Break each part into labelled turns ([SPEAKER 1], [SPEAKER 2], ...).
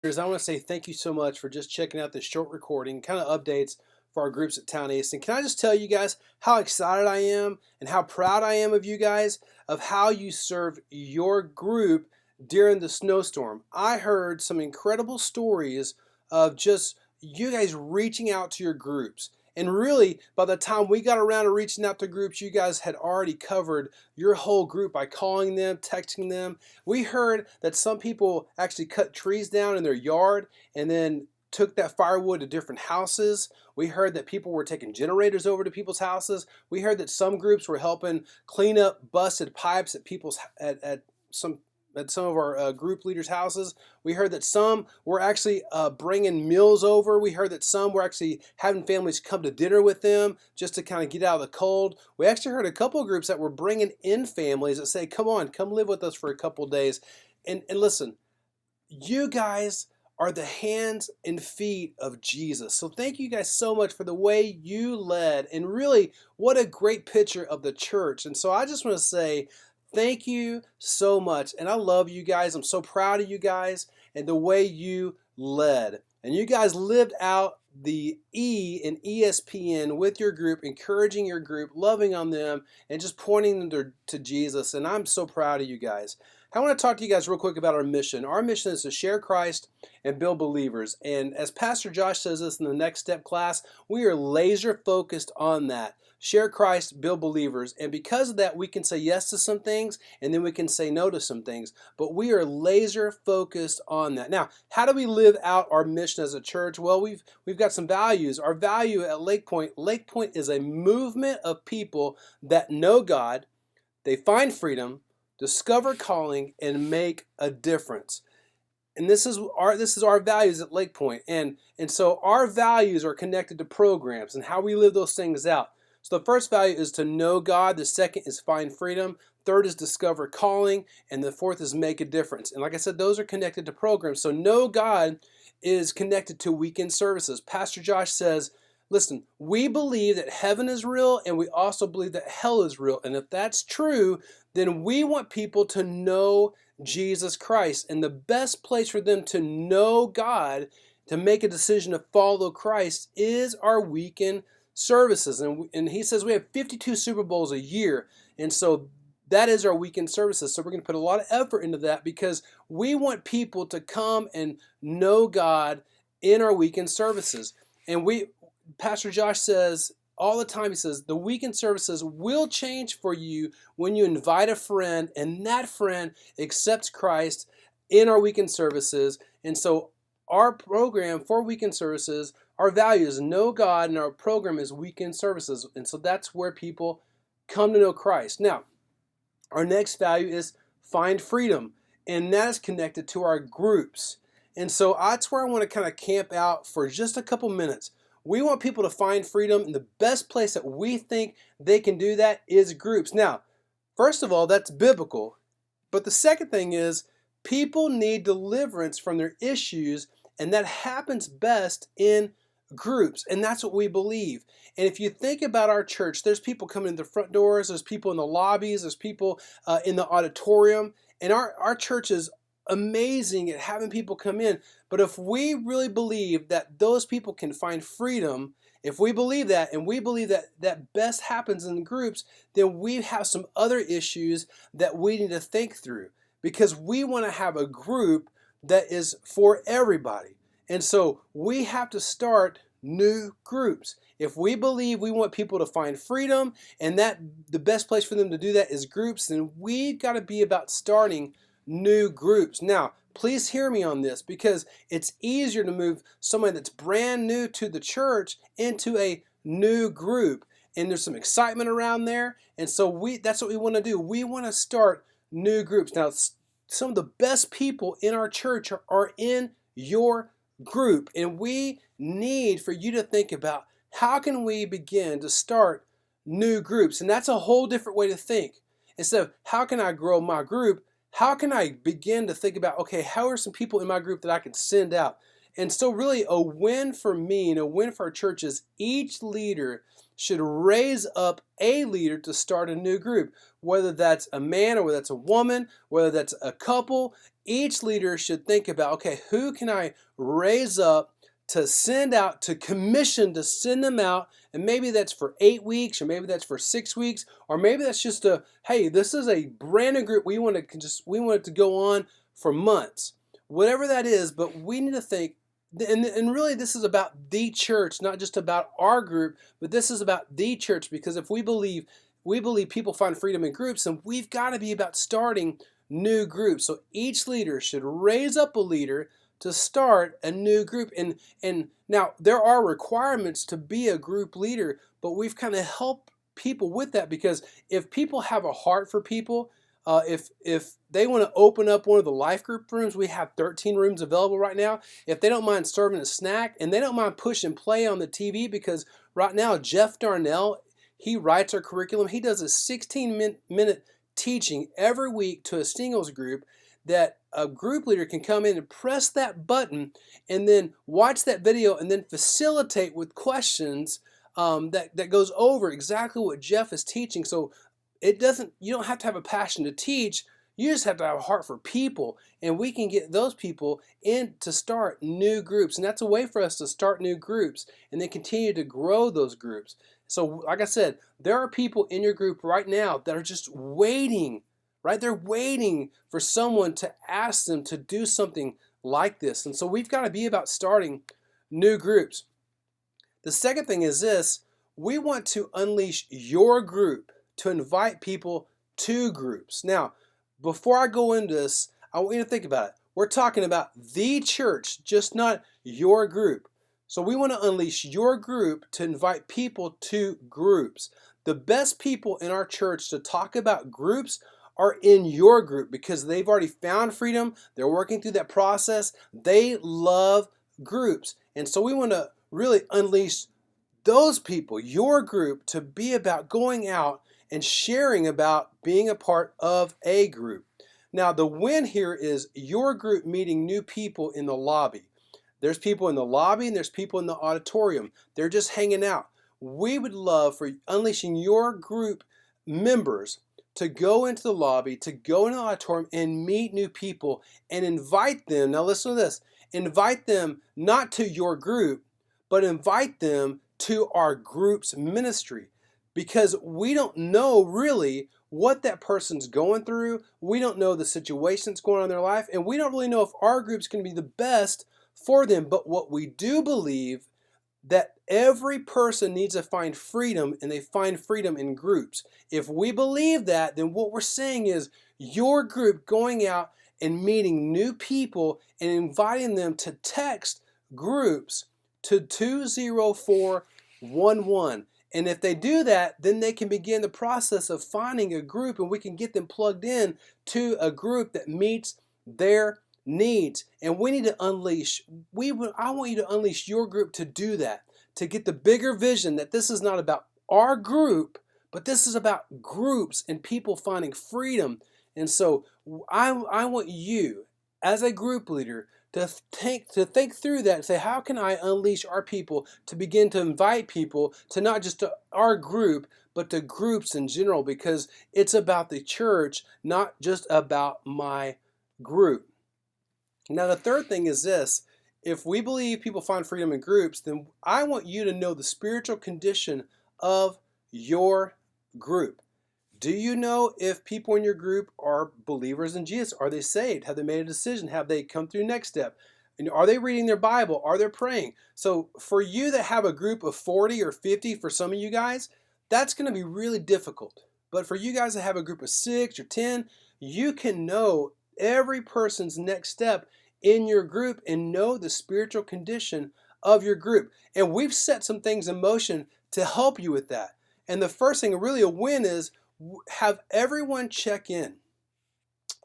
[SPEAKER 1] I want to say thank you so much for just checking out this short recording, kind of updates for our groups at Town East. And can I just tell you guys how excited I am and how proud I am of you guys of how you served your group during the snowstorm. I heard some incredible stories of just you guys reaching out to your groups. And really, by the time we got around to reaching out to groups, you guys had already covered your whole group by calling them, texting them. We heard that some people actually cut trees down in their yard and then took that firewood to different houses. We heard that people were taking generators over to people's houses. We heard that some groups were helping clean up busted pipes at some of our group leaders' houses. We heard that some were actually bringing meals over. We heard that some were actually having families come to dinner with them just to kind of get out of the cold. We actually heard a couple of groups that were bringing in families that say, come on, come live with us for a couple of days. And listen, you guys are the hands and feet of Jesus. So thank you guys so much for the way you led, and really what a great picture of the church. And so I just want to say thank you so much. And I love you guys. I'm so proud of you guys and the way you led. And you guys lived out the E in ESPN with your group, encouraging your group, loving on them, and just pointing them to Jesus. And I'm so proud of you guys. I want to talk to you guys real quick about our mission. Our mission is to share Christ and build believers. And as Pastor Josh says this in the Next Step class, we are laser focused on that. Share Christ, build believers. And because of that, we can say yes to some things and then we can say no to some things. But we are laser focused on that. Now, how do we live out our mission as a church? Well, we've got some values. Our value at Lakepointe is a movement of people that know God, they find freedom, discover calling, and make a difference. And this is our values at Lakepointe. And so our values are connected to programs and how we live those things out. So the first value is to know God. The second is find freedom. Third is discover calling. And the fourth is make a difference. And like I said, those are connected to programs. So know God is connected to weekend services. Pastor Josh says, listen, we believe that heaven is real and we also believe that hell is real. And if that's true, then we want people to know Jesus Christ. And the best place for them to know God, to make a decision to follow Christ, is our weekend services. And he says we have 52 Super Bowls a year. And so that is our weekend services. So we're going to put a lot of effort into that because we want people to come and know God in our weekend services. And Pastor Josh says all the time, he says, the weekend services will change for you when you invite a friend and that friend accepts Christ in our weekend services. And so our program for weekend services, our value is know God, and our program is weekend services. And so that's where people come to know Christ. Now, our next value is find freedom, and that is connected to our groups. And so that's where I want to kind of camp out for just a couple minutes. We want people to find freedom, and the best place that we think they can do that is groups. Now, first of all, that's biblical. But the second thing is people need deliverance from their issues, and that happens best in groups. And that's what we believe. And if you think about our church, there's people coming in the front doors, there's people in the lobbies, there's people in the auditorium. And our church is amazing at having people come in. But if we really believe that those people can find freedom, if we believe that, and we believe that that best happens in groups, then we have some other issues that we need to think through, because we want to have a group that is for everybody. And so we have to start new groups. If we believe we want people to find freedom and that the best place for them to do that is groups, then we've got to be about starting new groups. Now, please hear me on this, because it's easier to move someone that's brand new to the church into a new group. And there's some excitement around there. And so that's what we want to do. We want to start new groups. Now, some of the best people in our church are in your group. And we need for you to think about, how can we begin to start new groups? And that's a whole different way to think. Instead of how can I grow my group, how can I begin to think about, okay, how are some people in my group that I can send out? And so really a win for me and a win for our church is each leader should raise up a leader to start a new group, whether that's a man or whether that's a woman, whether that's a couple. each leader should think about, okay, who can I raise up to send out, to commission, to send them out, and maybe that's for 8 weeks, or maybe that's for 6 weeks, or maybe that's just a, hey, this is a brand new group, we want it to go on for months, whatever that is. But we need to think, and really this is about the church, not just about our group, but this is about the church, because if we believe people find freedom in groups, then we've got to be about starting new groups. So each leader should raise up a leader to start a new group. And now there are requirements to be a group leader, but we've kind of helped people with that, because if people have a heart for people, if they want to open up one of the life group rooms, we have 13 rooms available right now. If they don't mind serving a snack, and they don't mind pushing play on the TV, because right now Jeff Darnell, he writes our curriculum. He does a 16-minute teaching every week to a singles group, that a group leader can come in and press that button and then watch that video and then facilitate with questions that goes over exactly what Jeff is teaching. So you don't have to have a passion to teach, you just have to have a heart for people, and we can get those people in to start new groups. And that's a way for us to start new groups and then continue to grow those groups. So like I said, there are people in your group right now that are just waiting, right? They're waiting for someone to ask them to do something like this. And so we've got to be about starting new groups. The second thing is this: we want to unleash your group to invite people to groups. Now, before I go into this, I want you to think about it. We're talking about the church, just not your group. So we want to unleash your group to invite people to groups. The best people in our church to talk about groups are in your group, because they've already found freedom. They're working through that process. They love groups. And so we want to really unleash those people, your group, to be about going out and sharing about being a part of a group. Now, the win here is your group meeting new people in the lobby. There's people in the lobby and there's people in the auditorium. They're just hanging out. We would love for unleashing your group members to go into the lobby, to go into the auditorium and meet new people and invite them. Now listen to this. Invite them not to your group, but invite them to our group's ministry. Because we don't know really what that person's going through. We don't know the situation that's going on in their life. And we don't really know if our group's going to be the best for them. But what we do believe, that every person needs to find freedom, and they find freedom in groups. If we believe that, then what we're saying is your group going out and meeting new people and inviting them to text groups to 20411. And if they do that, then they can begin the process of finding a group, and we can get them plugged in to a group that meets their needs. And we need to unleash, I want you to unleash your group to do that, to get the bigger vision that this is not about our group, but this is about groups and people finding freedom. And so I want you as a group leader to think through that and say, how can I unleash our people to begin to invite people to not just to our group, but to groups in general, because it's about the church, not just about my group. Now, the third thing is this: if we believe people find freedom in groups, then I want you to know the spiritual condition of your group. Do you know if people in your group are believers in Jesus? Are they saved? Have they made a decision? Have they come through next step? And are they reading their Bible? Are they praying? So for you that have a group of 40 or 50, for some of you guys, that's going to be really difficult. But for you guys that have a group of 6 or 10, you can know every person's next step in your group and know the spiritual condition of your group. And we've set some things in motion to help you with that. And the first thing, really a win, is have everyone check in.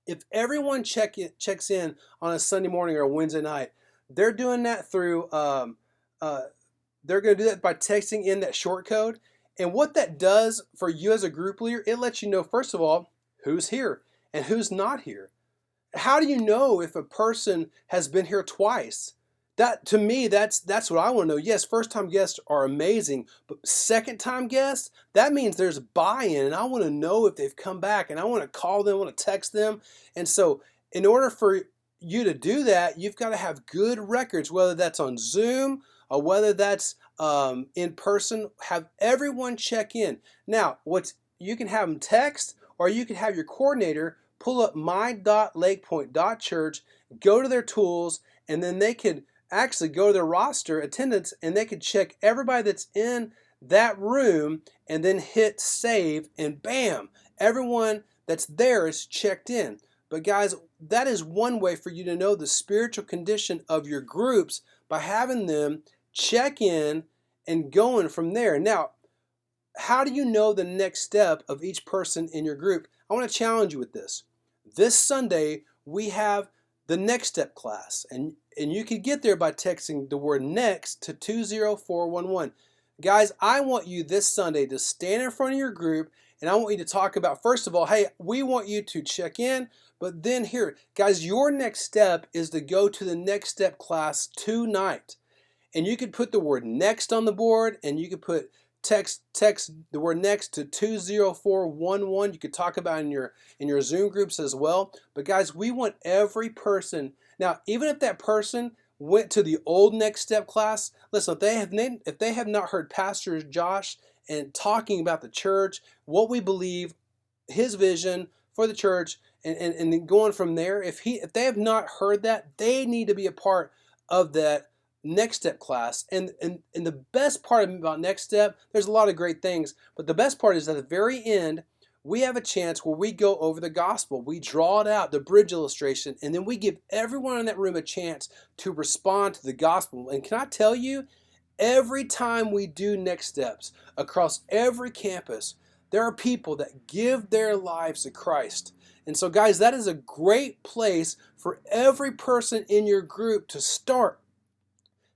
[SPEAKER 1] If everyone checks in on a Sunday morning or a Wednesday night, they're doing that through, they're going to do that by texting in that short code. And what that does for you as a group leader, it lets you know, first of all, who's here and who's not here. How do you know if a person has been here twice? That, to me, that's what I want to know. Yes, first-time guests are amazing, but second-time guests, that means there's buy-in, and I want to know if they've come back, and I want to call them, I want to text them. And so in order for you to do that, you've got to have good records, whether that's on Zoom or whether that's in person. Have everyone check in. Now, you can have them text, or you can have your coordinator pull up my.lakepointe.church, go to their tools, and then they could actually go to their roster attendance, and they could check everybody that's in that room, and then hit save, and bam, everyone that's there is checked in. But guys, that is one way for you to know the spiritual condition of your groups, by having them check in and going from there. Now, how do you know the next step of each person in your group? I want to challenge you with this. This Sunday, we have the Next Step class, and you can get there by texting the word NEXT to 20411. Guys, I want you this Sunday to stand in front of your group, and I want you to talk about, first of all, hey, we want you to check in, but then here, guys, your next step is to go to the Next Step class tonight. And you could put the word NEXT on the board, and you could put text the word NEXT to 20411. You could talk about it in your Zoom groups as well. But guys, we want every person. Now, even if that person went to the old Next Step class, listen, if they have not heard Pastor Josh and talking about the church, what we believe, his vision for the church, and then going from there, if they have not heard that, they need to be a part of that Next Step class. And the best part about Next Step, there's a lot of great things, but the best part is at the very end, we have a chance where we go over the gospel. We draw it out, the bridge illustration, and then we give everyone in that room a chance to respond to the gospel. And can I tell you, every time we do Next Steps across every campus, there are people that give their lives to Christ. And so guys, that is a great place for every person in your group to start.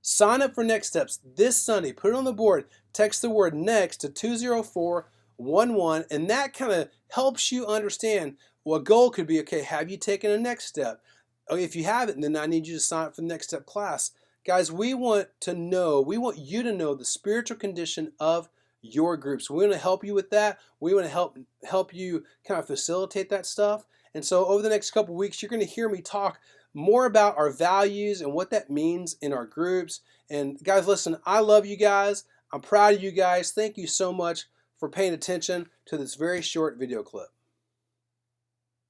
[SPEAKER 1] Sign up for Next Steps this Sunday. Put it on the board. Text the word NEXT to 20411, and that kind of helps you understand what goal could be. Okay, have you taken a next step? Okay, if you haven't, then I need you to sign up for the Next Step class. Guys, we want you to know the spiritual condition of your groups. We want to help you with that. We want to help you kind of facilitate that stuff. And so over the next couple weeks, you're going to hear me talk more about our values and what that means in our groups. And guys, listen, I love you guys. I'm proud of you guys. Thank you so much for paying attention to this very short video clip.